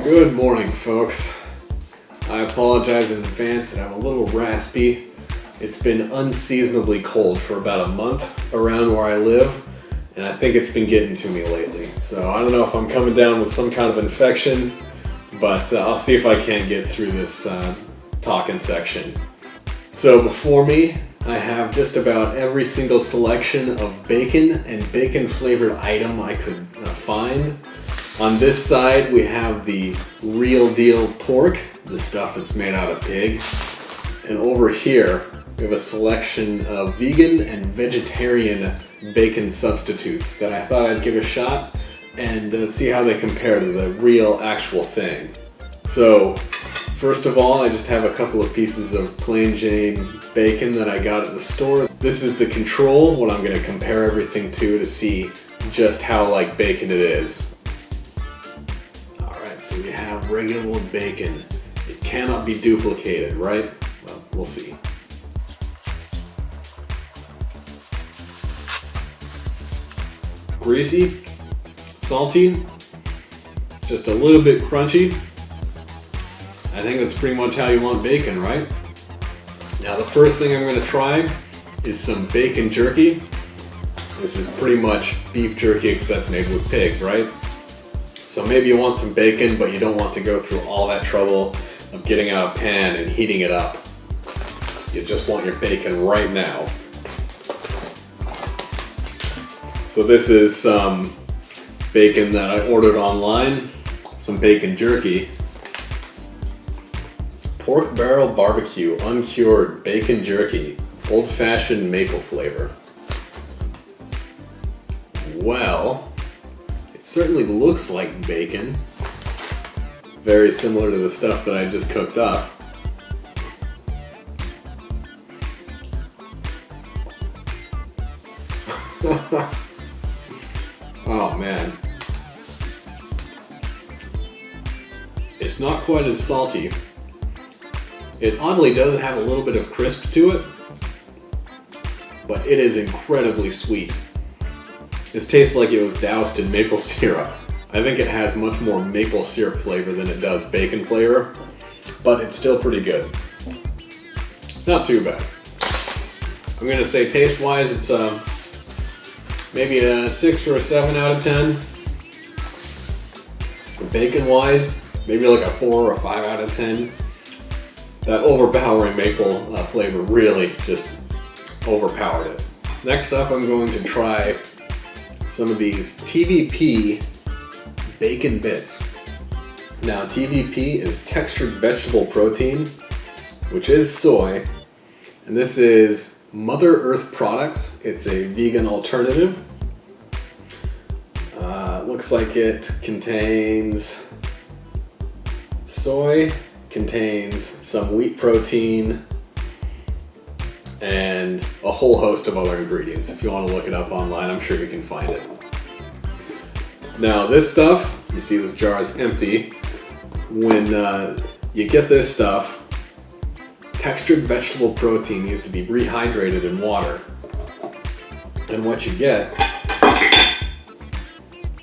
Good morning, folks. I apologize in advance that I'm a little raspy. It's been unseasonably cold for about a month around where I live, and I think it's been getting to me lately. So I don't know if I'm coming down with some kind of infection, but I'll see if I can't get through this talking section. So before me, I have just about every single selection of bacon and bacon flavored item I could find. On this side, we have the real deal pork, the stuff that's made out of pig. And over here, we have a selection of vegan and vegetarian bacon substitutes that I thought I'd give a shot and see how they compare to the real actual thing. So, first of all, I just have a couple of pieces of plain Jane bacon that I got at the store. This is the control, what I'm going to compare everything to see just how like bacon it is. So we have regular old bacon. It cannot be duplicated, right? Well, we'll see. Greasy, salty, just a little bit crunchy. I think that's pretty much how you want bacon, right? Now the first thing I'm going to try is some bacon jerky. This is pretty much beef jerky except made with pig, right? So maybe you want some bacon, but you don't want to go through all that trouble of getting out a pan and heating it up. You just want your bacon right now. So this is some bacon that I ordered online, some bacon jerky. Pork barrel barbecue, uncured bacon jerky, old-fashioned maple flavor. Well, certainly looks like bacon. Very similar to the stuff that I just cooked up. Oh man. It's not quite as salty. It oddly does have a little bit of crisp to it, but it is incredibly sweet. This tastes like it was doused in maple syrup. I think it has much more maple syrup flavor than it does bacon flavor, but it's still pretty good. Not too bad. I'm gonna say taste-wise, it's maybe a 6 or a 7 out of 10. Bacon-wise, maybe like a 4 or a 5 out of 10. That overpowering maple flavor really just overpowered it. Next up, I'm going to try some of these TVP bacon bits. Now TVP is textured vegetable protein, which is soy, and this is Mother Earth Products. It's a vegan alternative. Looks like it contains soy, contains some wheat protein, and a whole host of other ingredients. If you want to look it up online, I'm sure you can find it. Now this stuff, you see this jar is empty. When you get this stuff, textured vegetable protein needs to be rehydrated in water. And what you get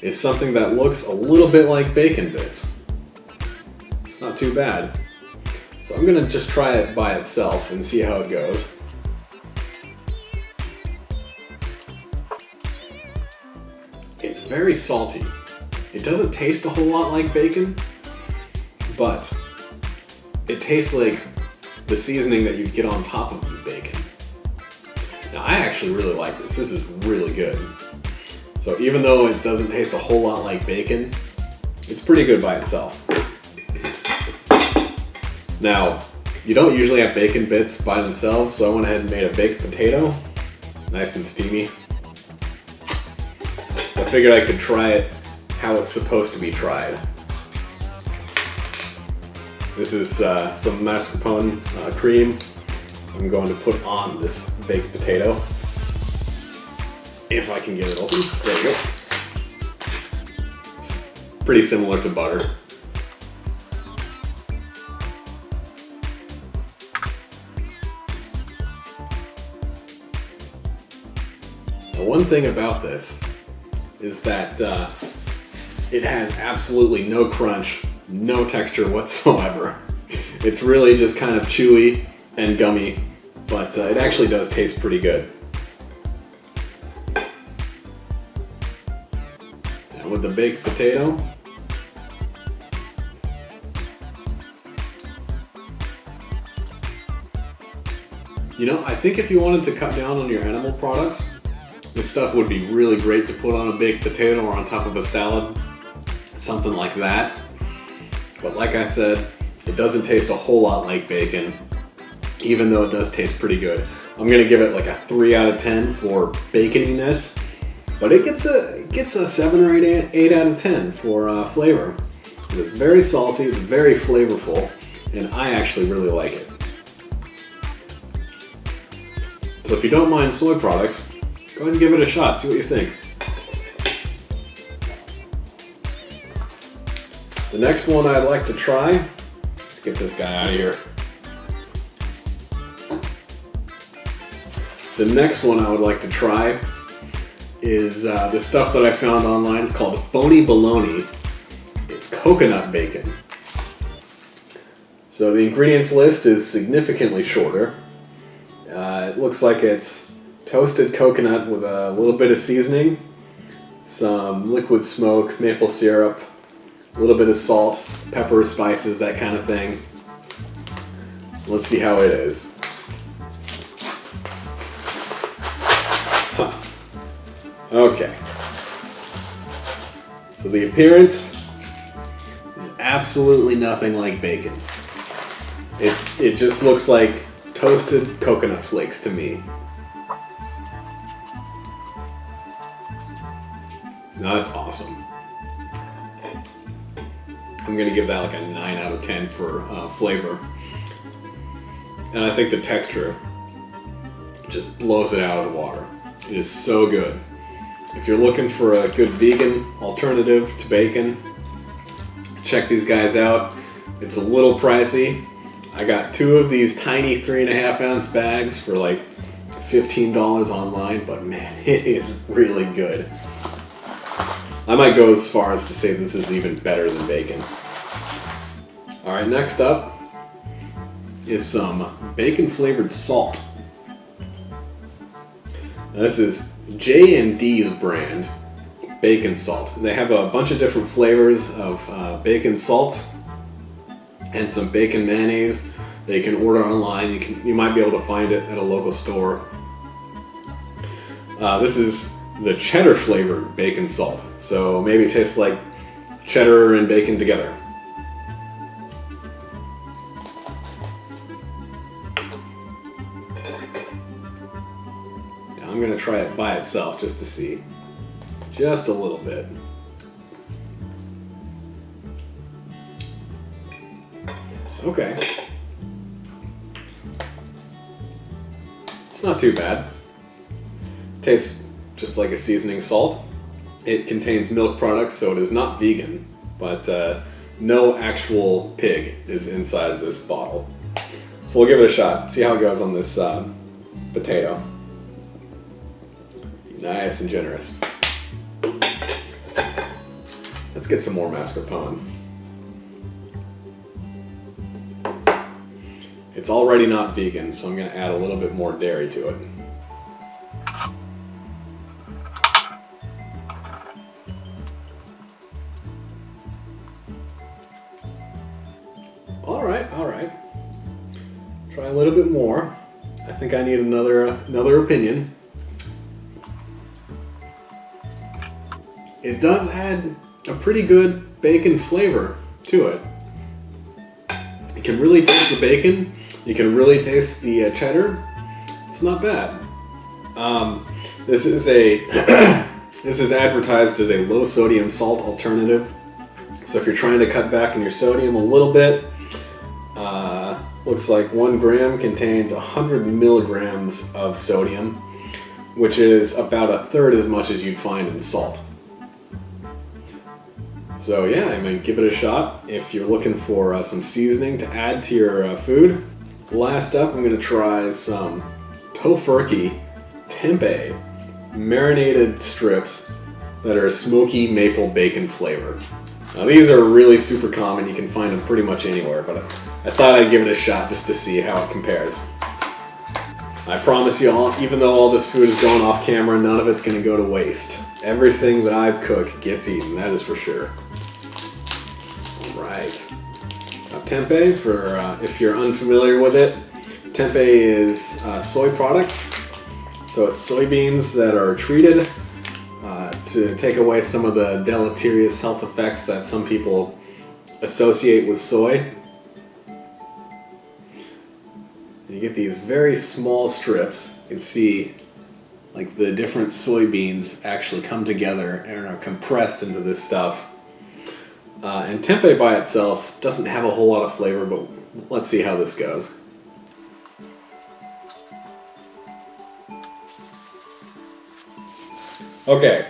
is something that looks a little bit like bacon bits. It's not too bad. So I'm gonna just try it by itself and see how it goes. It's very salty. It doesn't taste a whole lot like bacon, but it tastes like the seasoning that you'd get on top of the bacon. Now I actually really like this. This is really good. So even though it doesn't taste a whole lot like bacon, it's pretty good by itself. Now, you don't usually have bacon bits by themselves, so I went ahead and made a baked potato, nice and steamy. So I figured I could try it how it's supposed to be tried. This is some mascarpone cream I'm going to put on this baked potato. If I can get it open. There you go. It's pretty similar to butter. Now, one thing about this is that it has absolutely no crunch no texture whatsoever. It's really just kind of chewy and gummy, but it actually does taste pretty good. And with the baked potato, you know, I think if you wanted to cut down on your animal products, this stuff would be really great to put on a baked potato or on top of a salad, something like that. But like I said, it doesn't taste a whole lot like bacon, even though it does taste pretty good. I'm gonna give it like a 3 out of 10 for baconiness, but it gets a 7 or 8 out of 10 for flavor. It's very salty, it's very flavorful, and I actually really like it. So if you don't mind soy products, go ahead and give it a shot, see what you think. The next one I'd like to try, let's get this guy out of here. The next one I would like to try is the stuff that I found online. It's called phony bologna. It's coconut bacon. So the ingredients list is significantly shorter. It looks like it's toasted coconut with a little bit of seasoning, some liquid smoke, maple syrup, a little bit of salt, pepper, spices, that kind of thing. Let's see how it is. Huh. Okay. So the appearance is absolutely nothing like bacon. It just looks like toasted coconut flakes to me. Now that's awesome. I'm gonna give that like a 9 out of 10 for flavor. And I think the texture just blows it out of the water. It is so good. If you're looking for a good vegan alternative to bacon, check these guys out. It's a little pricey. I got 2 of these tiny 3.5 ounce bags for like $15 online, but man, it is really good. I might go as far as to say this is even better than bacon. All right, next up is some bacon flavored salt. Now, this is J&D's brand bacon salt. They have a bunch of different flavors of bacon salts and some bacon mayonnaise that you can order online. You might be able to find it at a local store. This is the cheddar flavored bacon salt. So maybe it tastes like cheddar and bacon together. Now I'm gonna try it by itself just to see. Just a little bit. Okay. It's not too bad. It tastes just like a seasoning salt. It contains milk products, so it is not vegan, but no actual pig is inside of this bottle. So we'll give it a shot, see how it goes on this potato. Nice and generous. Let's get some more mascarpone. It's already not vegan, so I'm going to add a little bit more dairy to it. All right. Try a little bit more. I think I need another opinion. It does add a pretty good bacon flavor to it. You can really taste the bacon. You can really taste the cheddar. It's not bad. This is this is advertised as a low sodium salt alternative. So if you're trying to cut back on your sodium a little bit, looks like 1 gram contains 100 milligrams of sodium, which is about 1/3 as much as you'd find in salt. So yeah, I mean, give it a shot if you're looking for some seasoning to add to your food. Last up, I'm going to try some tofurkey tempeh marinated strips that are smoky maple bacon flavor. Now these are really super common, you can find them pretty much anywhere, but I thought I'd give it a shot just to see how it compares. I promise you all, even though all this food is going off camera, none of it's going to go to waste. Everything that I cook gets eaten, that is for sure. Alright. Tempeh, for if you're unfamiliar with it, tempeh is a soy product. So it's soybeans that are treated to take away some of the deleterious health effects that some people associate with soy. And you get these very small strips. You can see like the different soybeans actually come together and are compressed into this stuff. And tempeh by itself doesn't have a whole lot of flavor, but let's see how this goes. Okay,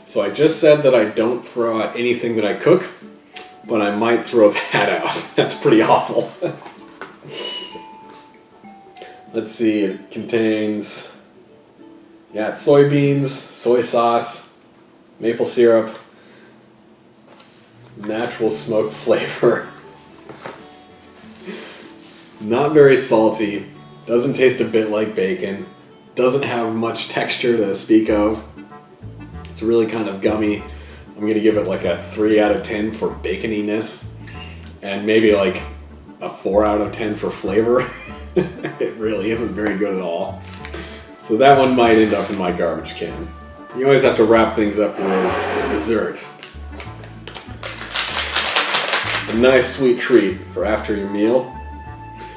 so I just said that I don't throw out anything that I cook, but I might throw that out. That's pretty awful. Let's see, it contains, it's soybeans, soy sauce, maple syrup, natural smoke flavor. Not very salty, doesn't taste a bit like bacon, doesn't have much texture to speak of. It's really kind of gummy. I'm gonna give it like a 3 out of 10 for baconiness, and maybe like a 4 out of 10 for flavor. It really isn't very good at all. So that one might end up in my garbage can. You always have to wrap things up with dessert. A nice sweet treat for after your meal.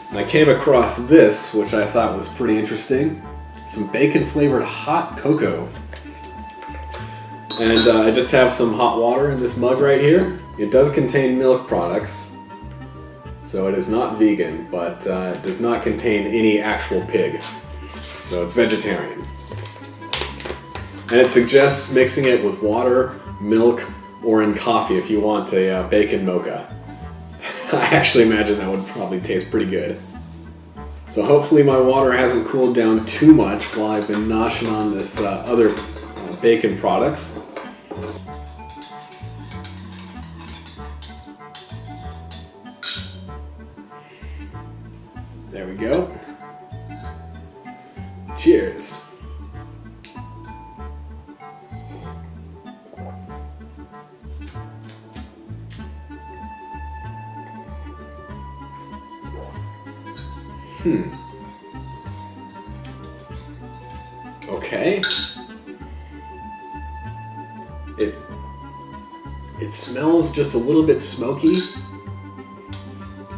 And I came across this, which I thought was pretty interesting. Some bacon flavored hot cocoa. And I just have some hot water in this mug right here. It does contain milk products, so it is not vegan, but it does not contain any actual pig. So it's vegetarian. And it suggests mixing it with water, milk, or in coffee if you want a bacon mocha. I actually imagine that would probably taste pretty good. So hopefully my water hasn't cooled down too much while I've been noshing on this other bacon products. There we go. Cheers. Okay. It smells just a little bit smoky.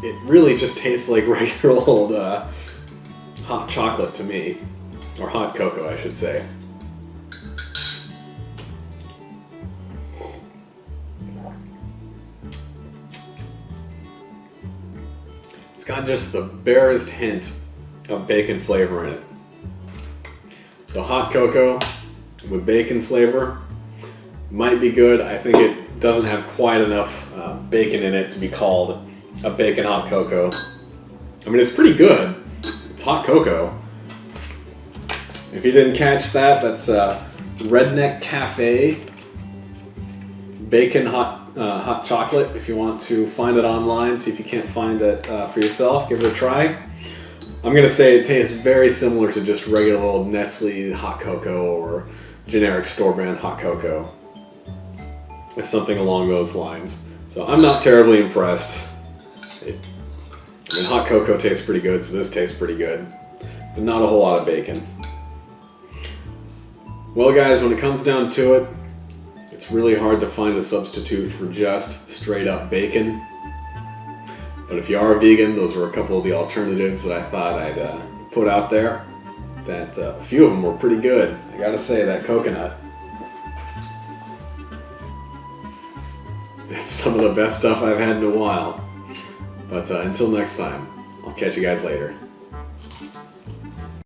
It really just tastes like regular old hot chocolate to me. Or hot cocoa, I should say. It's got just the barest hint of bacon flavor in it. So hot cocoa with bacon flavor might be good. I think it doesn't have quite enough bacon in it to be called a bacon hot cocoa. I mean, it's pretty good. It's hot cocoa. If you didn't catch that, that's Redneck Cafe bacon hot chocolate. If you want to find it online, see if you can't find it for yourself, give it a try. I'm gonna say it tastes very similar to just regular old Nestle hot cocoa or generic store brand hot cocoa. It's something along those lines. So I'm not terribly impressed. I mean, hot cocoa tastes pretty good, so this tastes pretty good, but not a whole lot of bacon. Well guys, when it comes down to it, it's really hard to find a substitute for just straight up bacon. But if you are a vegan, those were a couple of the alternatives that I thought I'd put out there. That a few of them were pretty good. I gotta say, that coconut. It's some of the best stuff I've had in a while. But until next time, I'll catch you guys later.